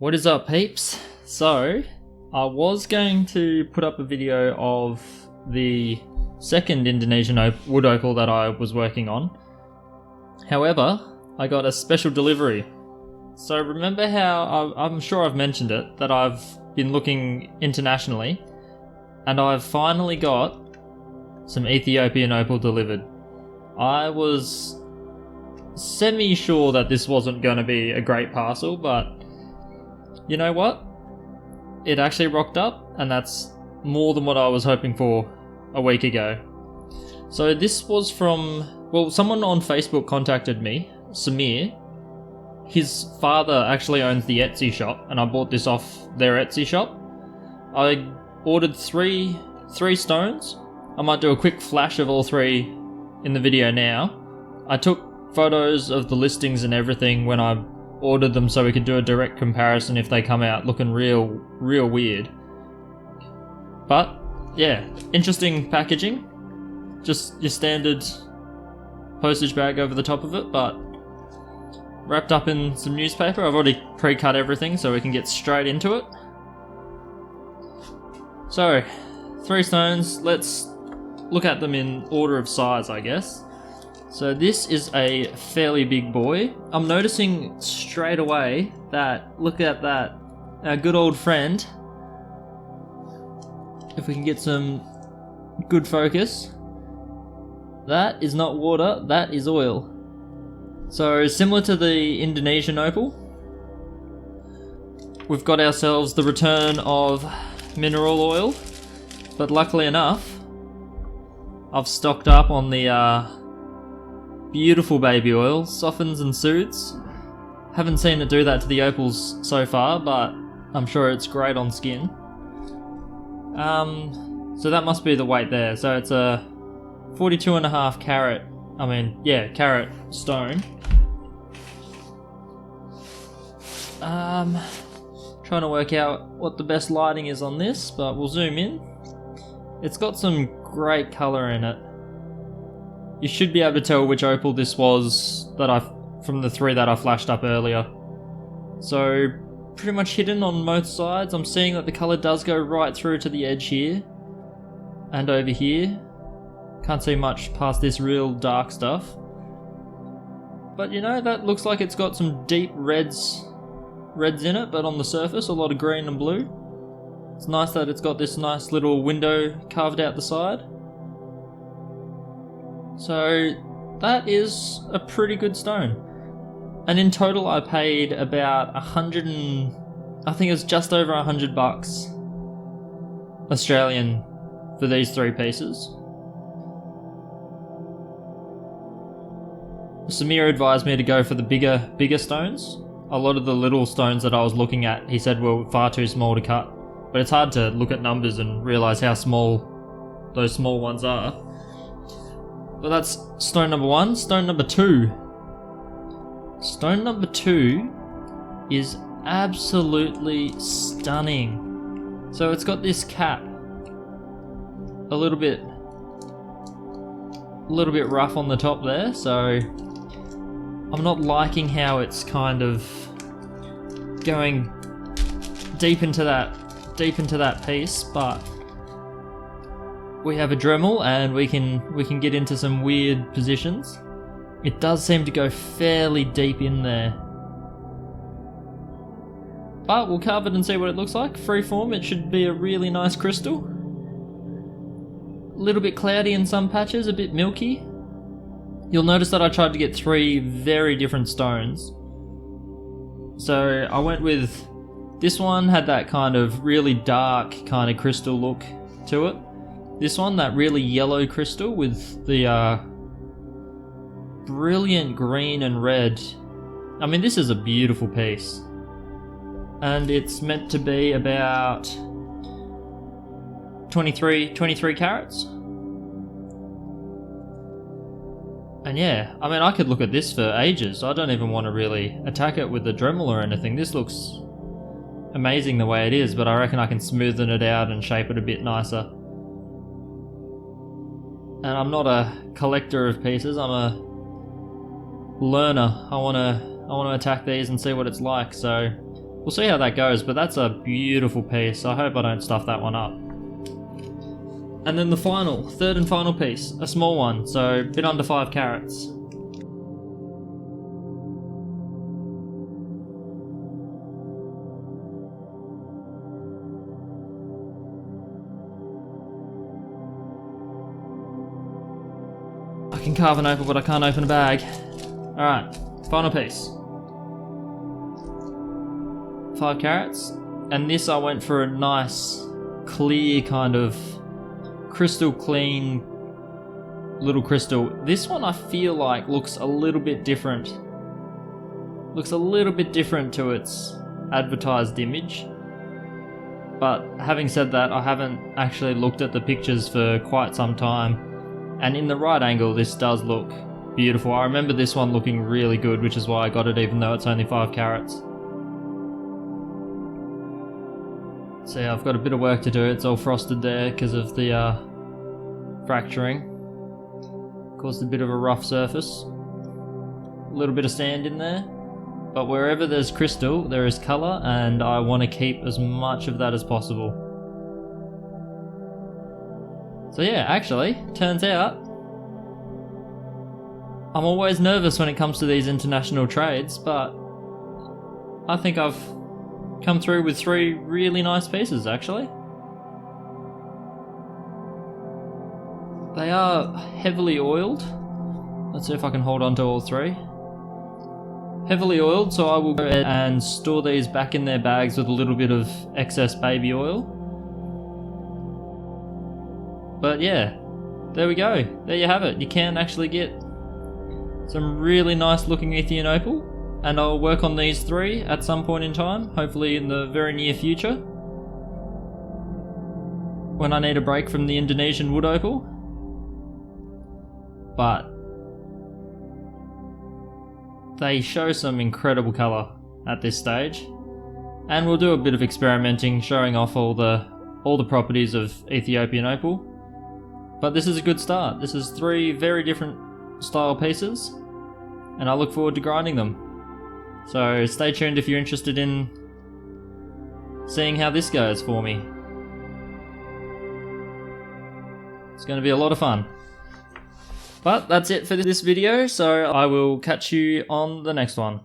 What is up, peeps? So, I was going to put up a video of the second Indonesian wood opal that I was working on. However, I got a special delivery. So remember how, I'm sure I've mentioned it, that I've been looking internationally, and I've finally got some Ethiopian opal delivered. I was semi-sure that this wasn't going to be a great parcel, but you know what? It actually rocked up, and that's more than what I was hoping for a week ago. So this was from, well, someone on Facebook contacted me, Samir. His father actually owns the Etsy shop, and I bought this off their Etsy shop. I ordered three stones. I might do a quick flash of all three in the video now. I took photos of the listings and everything when I ordered them so we could do a direct comparison if they come out looking real weird. But yeah, interesting packaging. Just your standard postage bag over the top of it, but wrapped up in some newspaper. I've already pre-cut everything so we can get straight into it. So, 3 stones. Let's look at them in order of size, I guess. So this is a fairly big boy. I'm noticing straight away that, look at that, our good old friend. If we can get some good focus. That is not water, that is oil. So similar to the Indonesian opal, we've got ourselves the return of mineral oil, but luckily enough, I've stocked up on the beautiful baby oil, softens and soothes. Haven't seen it do that to the opals so far, but I'm sure it's great on skin. So that must be the weight there. So it's a 42.5 carat stone. Trying to work out what the best lighting is on this, but we'll zoom in. It's got some great colour in it. You should be able to tell which opal this was from the 3 that I flashed up earlier. So pretty much hidden on both sides. I'm seeing that the colour does go right through to the edge here and over here. Can't see much past this real dark stuff. But you know, that looks like it's got some deep reds in it, but on the surface a lot of green and blue. It's nice that it's got this nice little window carved out the side. So that is a pretty good stone. And in total I paid about I think it was just over $100 Australian for these 3 pieces. Samir advised me to go for the bigger stones. A lot of the little stones that I was looking at, he said were far too small to cut. But it's hard to look at numbers and realise how small those small ones are. But that's stone number 1. Stone number 2. Stone number 2 is absolutely stunning. So it's got this cap. A little bit rough on the top there, so I'm not liking how it's kind of going deep into that piece, but we have a Dremel and we can get into some weird positions. It does seem to go fairly deep in there. But we'll carve it and see what it looks like. Freeform, it should be a really nice crystal. A little bit cloudy in some patches, a bit milky. You'll notice that I tried to get 3 very different stones. So I went with, this one had that kind of really dark kind of crystal look to it. This one, that really yellow crystal with the brilliant green and red. I mean, this is a beautiful piece. And it's meant to be about 23 carats. And yeah, I mean, I could look at this for ages. I don't even want to really attack it with the Dremel or anything. This looks amazing the way it is, but I reckon I can smoothen it out and shape it a bit nicer. And I'm not a collector of pieces, I'm a learner. I want to attack these and see what it's like, so we'll see how that goes, but that's a beautiful piece. I hope I don't stuff that one up. And then the third and final piece, a small one, so a bit under 5 carats. I can carve an opal, but I can't open a bag. Alright, final piece. 5 carats, and this I went for a nice, clear kind of crystal clean little crystal. This one I feel like looks a little bit different. Looks a little bit different to its advertised image. But having said that, I haven't actually looked at the pictures for quite some time. And in the right angle, this does look beautiful. I remember this one looking really good, which is why I got it even though it's only 5 carats. So yeah, I've got a bit of work to do. It's all frosted there because of the fracturing. Caused a bit of a rough surface. A little bit of sand in there. But wherever there's crystal, there is colour, and I want to keep as much of that as possible. So yeah, actually, turns out I'm always nervous when it comes to these international trades, but I think I've come through with 3 really nice pieces, actually. They are heavily oiled. Let's see if I can hold on to all 3. Heavily oiled, so I will go ahead and store these back in their bags with a little bit of excess baby oil. But yeah, there we go. There you have it. You can actually get some really nice looking Ethiopian Opal. And I'll work on these 3 at some point in time, hopefully in the very near future, when I need a break from the Indonesian wood opal. But they show some incredible colour at this stage, and we'll do a bit of experimenting, showing off all the properties of Ethiopian Opal. But this is a good start. This is 3 very different style pieces, and I look forward to grinding them. So stay tuned if you're interested in seeing how this goes for me. It's going to be a lot of fun. But that's it for this video, so I will catch you on the next one.